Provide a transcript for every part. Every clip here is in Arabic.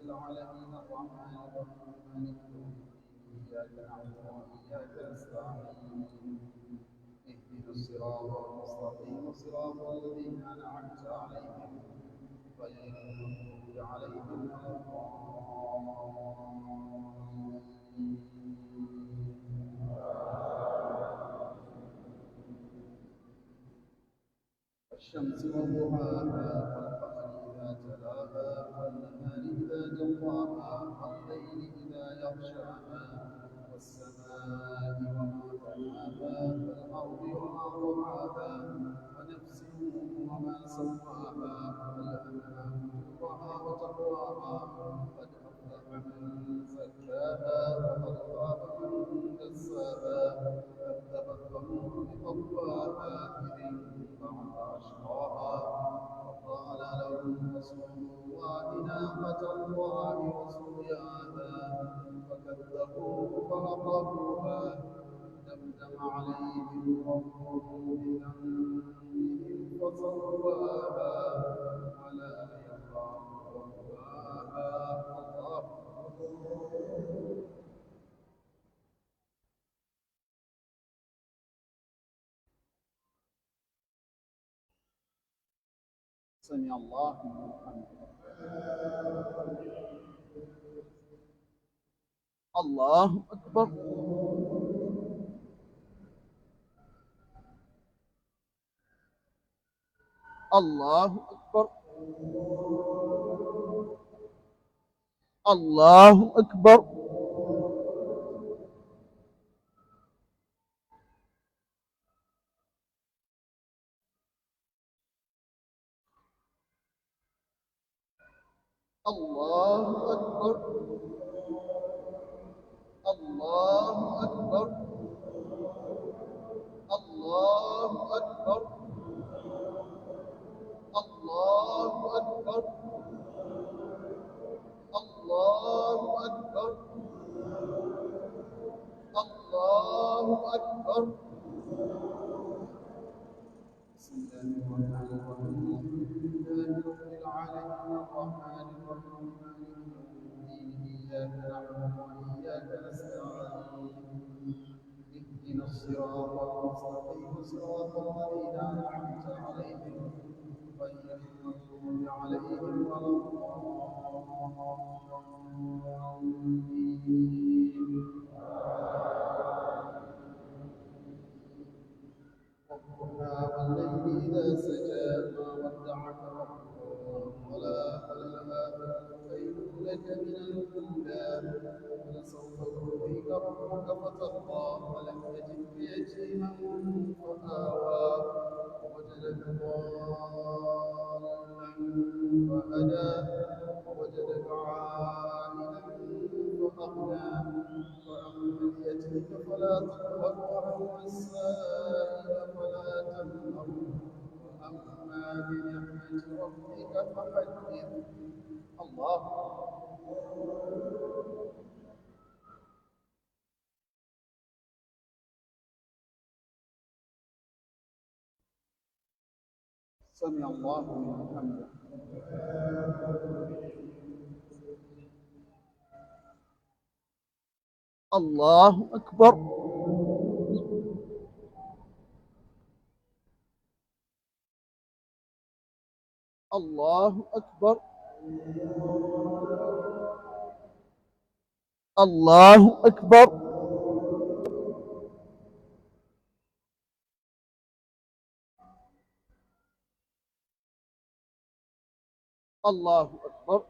العالمين الرحمن الرحيم مالك يوم الدين إياك نعبد وإياك نستعين اهدنا الصراط المستقيم صراط الذين أنعمت عليهم غير المغضوب عليهم ولا الشمس وضحاها والقمر إذا تلاها والنهار إذا جلاها والليل إذا يغشاها والسماء وما بناها والأرض وما طحاها ونفس وما سواها فألهمها فجورها وتقواها قد أفلح من زكاها وقد خاب من دساها كذبت ثمود بطغواها إذ انبعث أشقاها فقال لهم رسول الله ناقة الله وسقياها فكذبوه فعقروها دمدم عليهم ربهم بذنبهم فسواها ولا يخاف عقباها الله. سمع الله لمن حمده. الله أكبر. الله أكبر. الله أكبر. الله أكبر. الله أكبر. الله أكبر. الله أكبر. الله أكبر. الله أكبر. بسم الله الرحمن الرحيم الحمد لله رب العالمين الرحمن الرحيم مالك يوم الدين إياك نعبد وإياك نستعين اهدنا الصراط المستقيم صراط الذين أنعمت عليهم غير المغضوب عليهم ولا والليل إذا سجى ما ودعك ربك ولا والآخرة خير لك من الأولى ولسوف يعطيك ربك فترضى ولم يجدك يتيما فآوى ووجدك ضالا فهدى ووجدك عائلا فأغنى فأما اليتيم فلا تقهر وأما السائل فلا تنهر وأما بنعمة ربك فحدث. الله. سمع الله لمن حمده. الله أكبر. الله أكبر. الله أكبر. الله أكبر.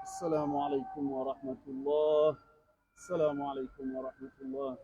السلام عليكم ورحمة الله. السلام عليكم ورحمة الله.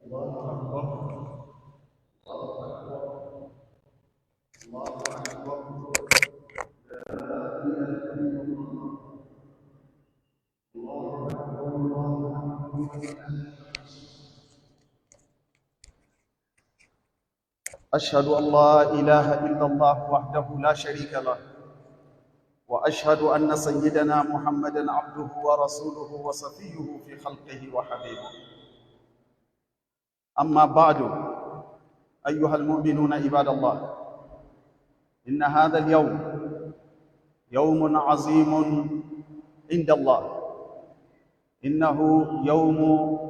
الله أكبر. الله أكبر. الله أكبر. لا إله إلا الله. الله أكبر. الله أكبر. أشهد أن لا إله إلا الله وحده لا شريك له، وأشهد أن سيدنا محمدًا عبده ورسوله وصفيه في خلقه وحبيبه. أما بعد، أيها المؤمنون عباد الله، إن هذا اليوم يوم عظيم عند الله. إنه يوم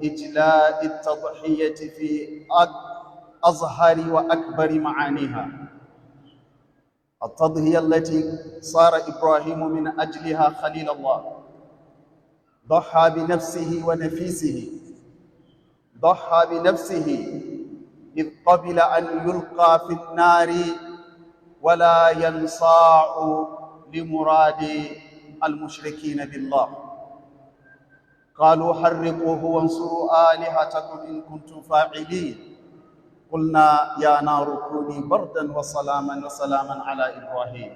إجلاء التضحية في أظهر وأكبر معانيها، التضحية التي صار إبراهيم من أجلها خليل الله. ضحى بنفسه ونفيسه، ضحى بنفسه إذ قبل أن يلقى في النار ولا ينصاع لمراد المشركين بالله. قالوا حرقوه وانصروا آلهتكم إن كنتم فاعلين. قلنا يا نار كوني بردا وسلاما على إبراهيم.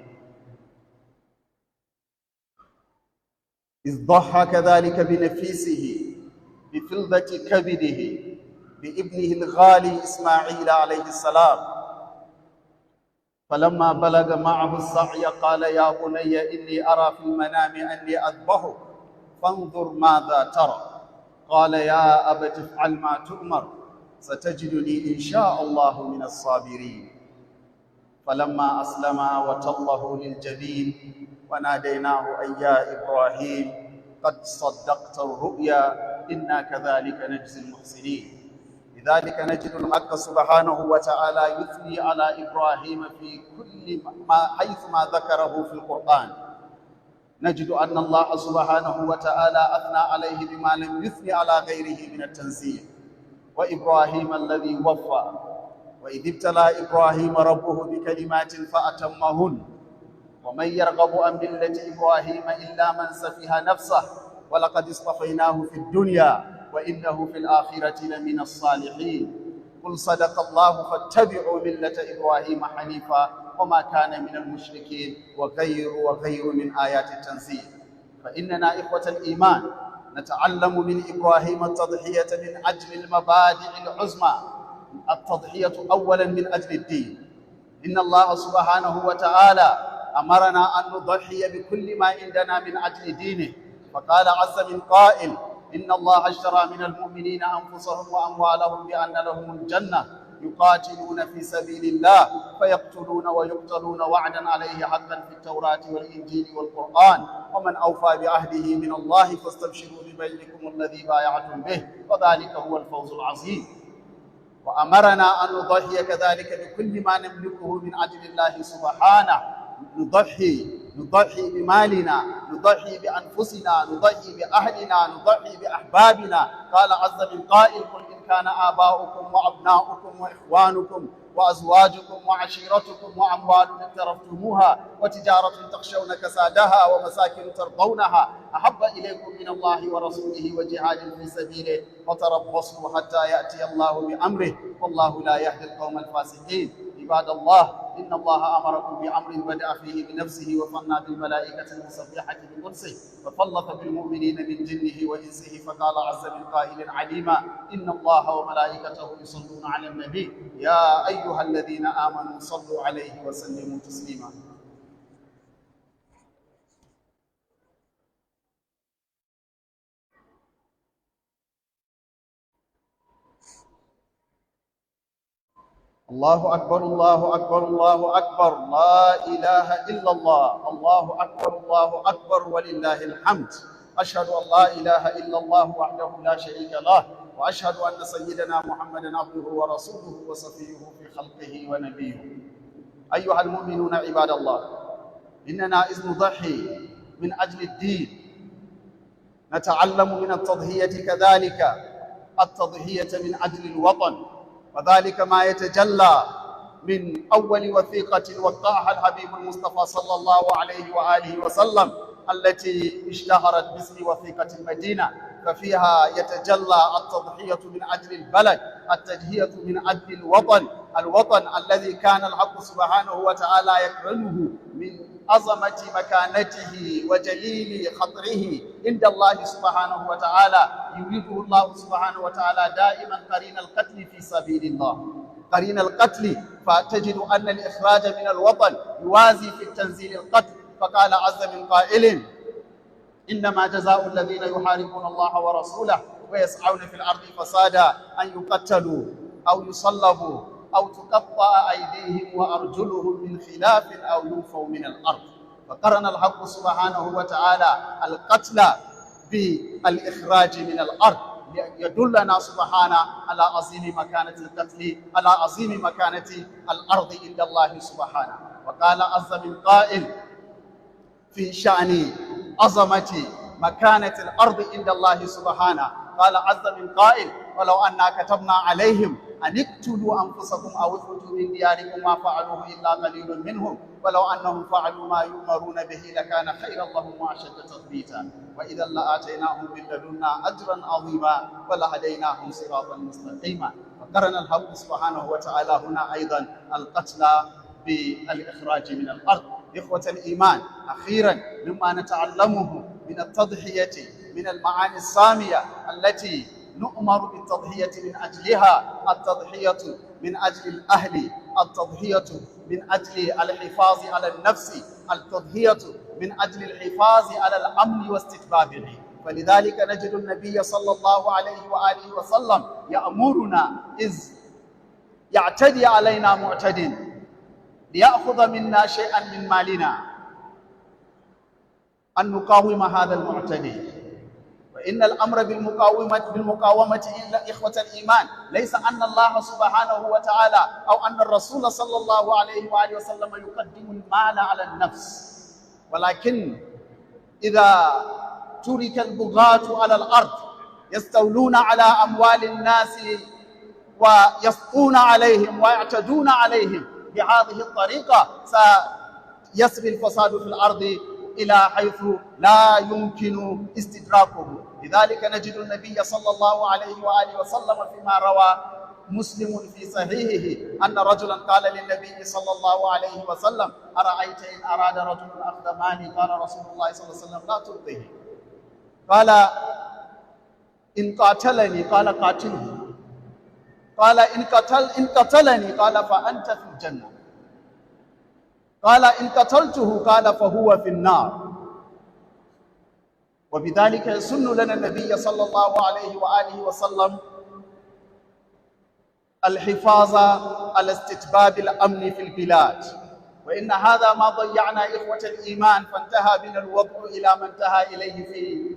إذ ضحى كذلك بنفيسه بفلذة كبده بابنه الغالي إسماعيل عليه السلام. فلما بلغ معه السعي قال يا بني إني أرى في المنام أني أذبحك فانظر ماذا ترى. قال يا أبت افعل ما تؤمر ستجدني إن شاء الله من الصابرين. فلما أسلما وتله للجبين وناديناه أي يا إبراهيم قد صدقت الرؤيا إنا كذلك نجزي المحسنين. لذلك نجد الحق سبحانه وتعالى يثني على إبراهيم في كل حيث ما ذكره في القرآن. نجد أن الله سبحانه وتعالى أثنى عليه بما لم يثني على غيره من التنزيه. وإبراهيم الذي وفى، وإذ ابتلى إبراهيم ربه بكلمات فأتمهن. ومن يرغب عن ملة إبراهيم إلا من سفه نفسه ولقد اصطفيناه في الدنيا وإنه في الآخرة لمن الصالحين. قل صدق الله فاتبعوا ملة إبراهيم حنيفا وما كان من المشركين وغير من آيات التنزيل. فإننا إخوة الإيمان نتعلم من إبراهيم التضحية من أجل المبادئ العظمى. التضحية أولا من أجل الدين. إن الله سبحانه وتعالى أمرنا أن نضحي بكل ما عندنا من أجل دينه، فقال عز من قائل إن الله اشترى من المؤمنين أنفسهم وأموالهم بأن لهم الجنة يقاتلون في سبيل الله فيقتلون ويقتلون وعدا عليه حقا في التوراة والإنجيل والقرآن ومن أوفى بعهده من الله فاستبشروا ببيعكم الذي بايعتم به وذلك هو الفوز العظيم. وأمرنا أن نضحي كذلك بكل ما نملكه من أجل الله سبحانه. نضحي بمالنا، نضحي بأنفسنا، نضحي بأهلنا، نضحي بأحبابنا. قال عز من قائل قل إن كان آباؤكم وأبناؤكم وإخوانكم وأزواجكم وعشيرتكم وأموال اقترفتموها وتجارة تخشون كسادها ومساكن ترضونها أحب إليكم من الله ورسوله وجهاد في سبيله فتربصوا حتى يأتي الله بأمره والله لا يهدي القوم الفاسقين. عباد الله، إن الله أمركم بأمر بدأ فيه بنفسه وثنى بالملائكة المسبحة بقدسه وفلط بالمؤمنين من جنه وإنسه. فقال عز من قائل عليما إن الله وملائكته يصلون على النبي يا أيها الذين آمنوا صلوا عليه وسلموا تسليما. الله أكبر الله أكبر الله أكبر لا إله إلا الله. الله أكبر الله أكبر ولله الحمد. أشهد أن لا إله إلا الله وحده لا شريك له، وأشهد أن سيدنا محمدًا عبده ورسوله وصفيه في خلقه ونبيه. أيها المؤمنون عباد الله، إننا إذ نضحي من أجل الدين نتعلم من التضحية كذلك التضحية من أجل الوطن، وذلك ما يتجلى من أول وثيقة وقعها الحبيب المصطفى صلى الله عليه وآله وسلم التي اشتهرت باسم وثيقة المدينة. ففيها يتجلى التضحية من أجل البلد، التضحية من أجل الوطن الذي كان الحق سبحانه وتعالى يكرمه من عظمة مكانته وجليل خطره عند الله سبحانه وتعالى. يريده الله سبحانه وتعالى دائما قرين القتل في سبيل الله، قرين القتل، فتجد أن الإخراج من الوطن يوازي في التنزيل القتل. فقال عز من قائل: إنما جزاء الذين يحاربون الله ورسوله ويسعون في الأرض فسادا أن يقتلوا أو يصلبوا أو تقطع أيديهم وأرجلهم من خلاف أو ينفوا من الأرض. فقرن الحق سبحانه وتعالى القتل بالإخراج من الأرض يدلنا سبحانه على عظيم مكانة القتل، على عظيم مكانة الأرض عند الله سبحانه. وقال عز من قائل في شأن عظمة مكانة الأرض عند الله سبحانه، قال عز من قائل: ولو أنا كتبنا عليهم أن اقتلوا أنفسكم أو اخرجوا من دياركم ما فعلوه إلا قليل منهم ولو أنهم فعلوا ما يؤمرون به لكان خيرا لهم وأشد تثبيتا وإذا لآتيناهم من لدنا أجرا عظيما ولهديناهم صراطا مستقيما. وقرن الحق سبحانه وتعالى هنا أيضا القتل بالإخراج من الأرض. إخوة الإيمان، أخيرا مما نتعلمه من التضحية من المعاني السامية التي نؤمر بالتضحية من أجلها: التضحية من أجل الأهل، التضحية من أجل الحفاظ على النفس، التضحية من أجل الحفاظ على الأمن واستتبابه. فلذلك نجد النبي صلى الله عليه وآله وسلم يأمرنا إذ يعتدي علينا معتد ليأخذ منا شيئا من مالنا أن نقاوم هذا المعتدي. وإن الأمر بالمقاومة إلا إخوة الإيمان ليس أن الله سبحانه وتعالى أو أن الرسول صلى الله عليه وآله وسلم يقدم المال على النفس، ولكن إذا ترك البغاة على الأرض يستولون على أموال الناس ويسطون عليهم ويعتدون عليهم بهذه الطريقة سيسري الفساد في الأرض إلى حيث لا يمكن استدراكه. لذلك نجد النبي صلى الله عليه وآله وسلم فيما روى مسلم في صحيحه أن رجلا قال للنبي صلى الله عليه وسلم: أرأيت إن أراد رجل أخذ مالي؟ قال رسول الله صلى الله عليه وسلم: لا تلقه. قال: إن قاتلني؟ قال: قاتله. قال: إن قتلني؟ قال: فأنت في الجنة. قال: إن قتلته؟ قال: فهو في النار. وبذلك يسن لنا النبي صلى الله عليه وآله وسلم الحفاظ على استتباب الأمن في البلاد. وإن هذا ما ضيعنا إخوة الإيمان، فانتهى بنا الوضع إلى ما انتهى إليه في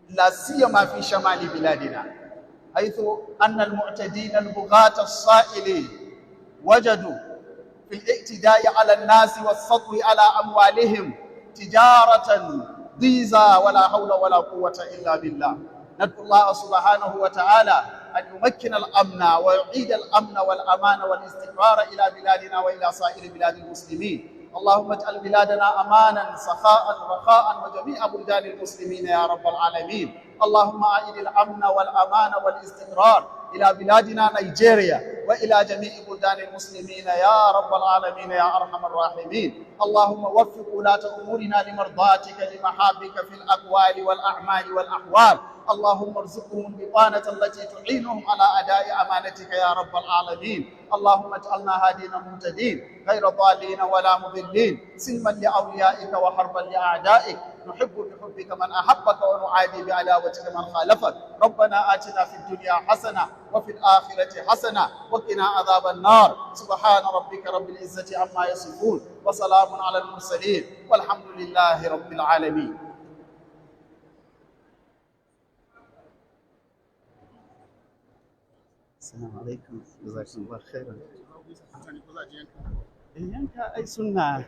لا سيما في شمال بلادنا، حيث أن المعتدين البغاة الصائلين وجدوا في الاعتداء على الناس والسطو على أموالهم تجارة ضيزى ولا حول ولا قوة إلا بالله. ندعو الله سبحانه وتعالى أن يمكن الأمن ويعيد الأمن والأمان والاستقرار إلى بلادنا وإلى سائر بلاد المسلمين. اللهم اجعل بلادنا أمانا سخاء رخاء وجميع بلدان المسلمين يا رب العالمين. اللهم أعد الأمن والأمان والاستقرار إلى بلادنا نيجيريا وإلى جميع بلدان المسلمين يا رب العالمين يا أرحم الراحمين. اللهم وفق ولاة أمورنا لمرضاتك لمحابك في الأقوال والأعمال والأحوال. اللهم ارزقهم البطانة التي تعينهم على أداء أمانتك يا رب العالمين. اللهم اجعلنا هادين مهتدين غير ضالين ولا مضلين، سلما لأوليائك وحربا لأعدائك، نحب بحبك من أحبك ونعادي بعداوتك من خالفك. ربنا آتنا في الدنيا حسنة وفي الآخرة حسنة وقنا عذاب النار. سبحان ربك رب العزة عما يصفون وسلام على المرسلين والحمد لله رب العالمين. السلام عليكم، جزاكم الله خيرا. yanka ai sunna